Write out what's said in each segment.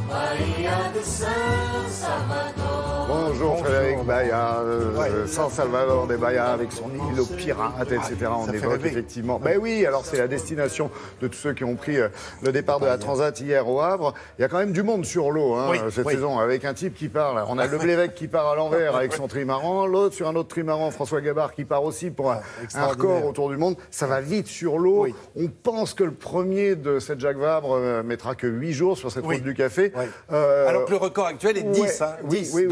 Bahia de San Salvador. Bonjour Frédéric Bahia, San Salvador de Bahia avec son île aux pirates, etc. On évoque effectivement. Ben oui, alors c'est la destination de tous ceux qui ont pris le départ de la Transat hier au Havre. Il y a quand même du monde sur l'eau cette saison, avec un type qui parle. On a le Blévec qui part à l'envers avec son trimaran, l'autre sur un autre trimaran, François Gabard qui part aussi pour un record autour du monde. Ça va vite sur l'eau. Oui. On pense que le premier de cette Jacques Vabre mettra que 8 jours sur cette route du café. Alors que le record actuel est 10. Hein, 10 oui.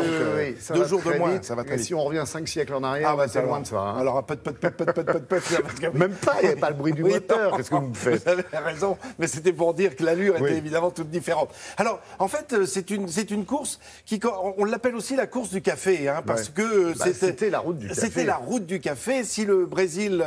2 jours de moins. Vite. Ça va très vite. Si on revient 5 siècles en arrière, c'est loin de ça. Hein. Alors, même pas, il n'y avait pas le bruit du moteur. Qu'est-ce que vous me faites? Vous avez raison, mais c'était pour dire que l'allure était évidemment toute différente. Alors, en fait, c'est une course qui, on l'appelle aussi la course du café, hein, parce que c'était la route du café. C'était la route du café. Si le Brésil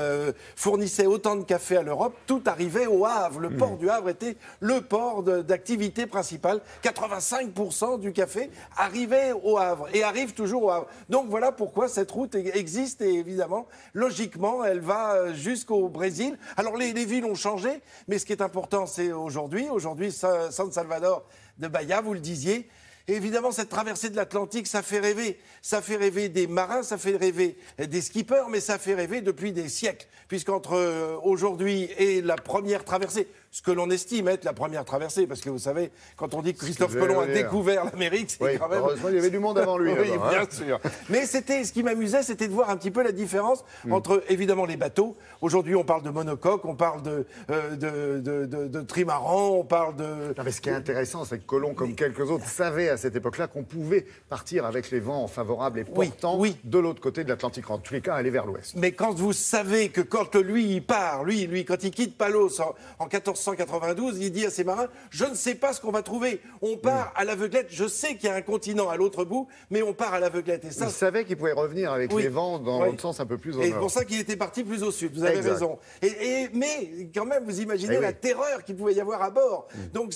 fournissait autant de café à l'Europe, tout arrivait au Havre. Le port du Havre était le port d'activité principale. 85% du café arrivait au Havre et arrive toujours au Havre. Donc voilà pourquoi cette route existe et évidemment, logiquement, elle va jusqu'au Brésil. Alors les villes ont changé, mais ce qui est important, c'est aujourd'hui, San Salvador de Bahia, vous le disiez. Et évidemment, cette traversée de l'Atlantique, ça fait rêver. Ça fait rêver des marins, ça fait rêver des skippers, mais ça fait rêver depuis des siècles. Puisqu'entre aujourd'hui et la première traversée, ce que l'on estime être la première traversée, parce que vous savez, quand on dit que Christophe Colomb a découvert l'Amérique, c'est quand même... Heureusement, il y avait du monde avant lui. Oui, bien sûr. Mais ce qui m'amusait, c'était de voir un petit peu la différence entre, évidemment, les bateaux. Aujourd'hui, on parle de monocoque, on parle de trimaran, on parle de... Non, mais ce qui est intéressant, c'est que Colomb, comme quelques autres, savait à cette époque-là qu'on pouvait partir avec les vents favorables et portants de l'autre côté de l'Atlantique. En tous les cas, aller vers l'ouest. Mais quand vous savez que quand lui, il part, lui, quand il quitte Palos en 1492, il dit à ses marins, je ne sais pas ce qu'on va trouver. On part à l'aveuglette. Je sais qu'il y a un continent à l'autre bout, mais on part à l'aveuglette. Et ça, il savait qu'il pouvait revenir avec les vents dans l'autre sens un peu plus au nord. Et c'est pour ça qu'il était parti plus au sud. Vous avez raison. Mais quand même, vous imaginez la terreur qu'il pouvait y avoir à bord. Donc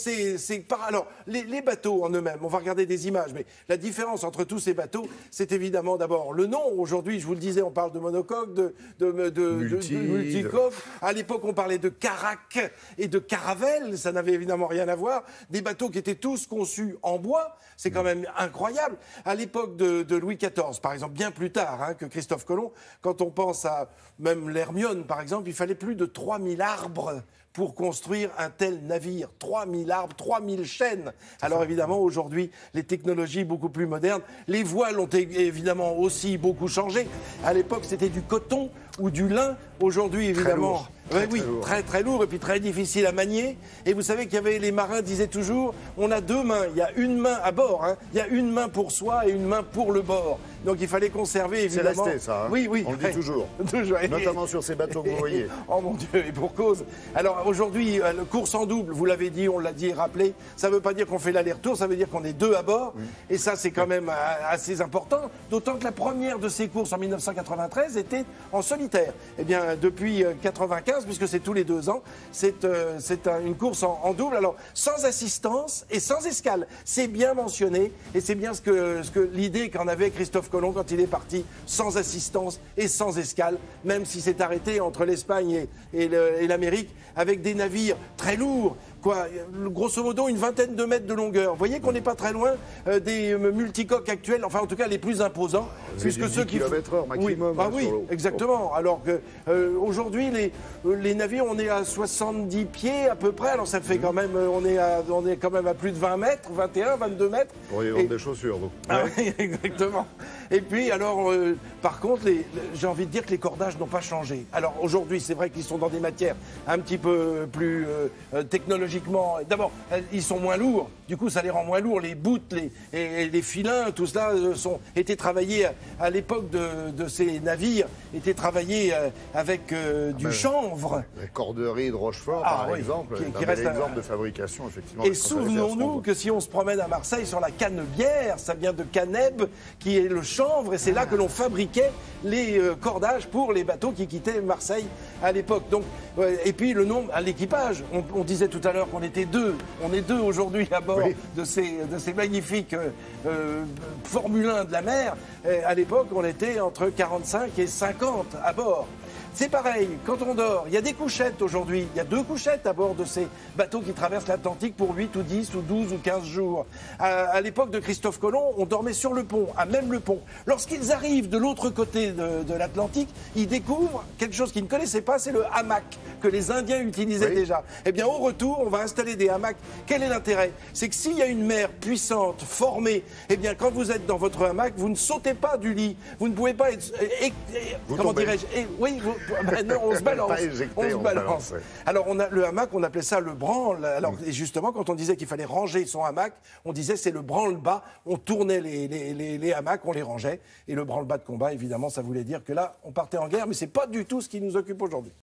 alors les bateaux en eux-mêmes. On va regarder des images, mais la différence entre tous ces bateaux, c'est évidemment d'abord le nom. Aujourd'hui, je vous le disais, on parle de monocoque, de multicoque. À l'époque, on parlait de carac et de caravelle. Ça n'avait évidemment rien à voir. Des bateaux qui étaient tous conçus en bois. C'est quand même incroyable. À l'époque de Louis XIV, par exemple, bien plus tard que Christophe Colomb, quand on pense à même l'Hermione, par exemple, il fallait plus de 3000 arbres pour construire un tel navire. 3000 arbres, 3000 chaînes. Alors évidemment, aujourd'hui, les technologies beaucoup plus modernes. Les voiles ont évidemment aussi beaucoup changé. À l'époque, c'était du coton ou du lin. Aujourd'hui, évidemment... Très lourd et puis très difficile à manier. Et vous savez qu'il y avait, les marins disaient toujours, on a deux mains. Il y a une main à bord, il y a une main pour soi et une main pour le bord. Donc il fallait conserver évidemment. C'est resté ça. Oui. On le dit toujours. Notamment sur ces bateaux que vous voyez. Oh mon Dieu, et pour cause. Alors aujourd'hui, la course en double, vous l'avez dit, on l'a dit et rappelé, ça ne veut pas dire qu'on fait l'aller-retour, ça veut dire qu'on est deux à bord. Et ça, c'est quand même assez important. D'autant que la première de ces courses en 1993 était en solitaire. Eh bien, depuis 95, puisque c'est tous les 2 ans, c'est une course en double, alors sans assistance et sans escale. C'est bien mentionné et c'est bien ce que l'idée qu'en avait Christophe Colomb quand il est parti, sans assistance et sans escale, même si c'est arrêté entre l'Espagne et l'Amérique, avec des navires très lourds. Grosso modo, une vingtaine de mètres de longueur. Vous voyez qu'on n'est pas très loin des multicoques actuels, enfin en tout cas les plus imposants. Puisque ceux qui km/h maximum. Oui, exactement. Alors qu'aujourd'hui, les navires, on est à 70 pieds à peu près. Alors ça fait quand même, on est quand même à plus de 20 mètres, 21, 22 mètres. Pour y vendre des chaussures, vous. Oui, exactement. Et puis, alors, par contre, j'ai envie de dire que les cordages n'ont pas changé. Alors aujourd'hui, c'est vrai qu'ils sont dans des matières un petit peu plus technologiques. D'abord, ils sont moins lourds, du coup ça les rend moins lourds, les bouts, les filins, tout cela étaient travaillés à l'époque de ces navires, étaient travaillés avec du chanvre. Les corderies de Rochefort, par exemple, qui reste un exemple de fabrication, effectivement. Et souvenons-nous que si on se promène à Marseille sur la canebière, ça vient de Caneb, qui est le chanvre, et c'est là que l'on fabriquait les cordages pour les bateaux qui quittaient Marseille à l'époque. Donc, et puis le nombre à l'équipage, on disait tout à l'heure qu'on était deux. On est deux aujourd'hui à bord de ces magnifiques Formule 1 de la mer. À l'époque, on était entre 45 et 50 à bord. C'est pareil, quand on dort, il y a des couchettes aujourd'hui. Il y a 2 couchettes à bord de ces bateaux qui traversent l'Atlantique pour 8 ou 10 ou 12 ou 15 jours. À l'époque de Christophe Colomb, on dormait sur le pont, à même le pont. Lorsqu'ils arrivent de l'autre côté de l'Atlantique, ils découvrent quelque chose qu'ils ne connaissaient pas, c'est le hamac que les Indiens utilisaient déjà. Eh bien, au retour, on va installer des hamacs. Quel est l'intérêt? C'est que s'il y a une mer puissante, formée, eh bien, quand vous êtes dans votre hamac, vous ne sautez pas du lit. Vous ne pouvez pas être... comment dirais-je? Oui, non, on se balance. On se balance. Alors, le hamac, on appelait ça le branle. Alors, et justement, quand on disait qu'il fallait ranger son hamac, on disait c'est le branle-bas. On tournait les hamacs, on les rangeait. Et le branle-bas de combat, évidemment, ça voulait dire que là, on partait en guerre, mais c'est pas du tout ce qui nous occupe aujourd'hui.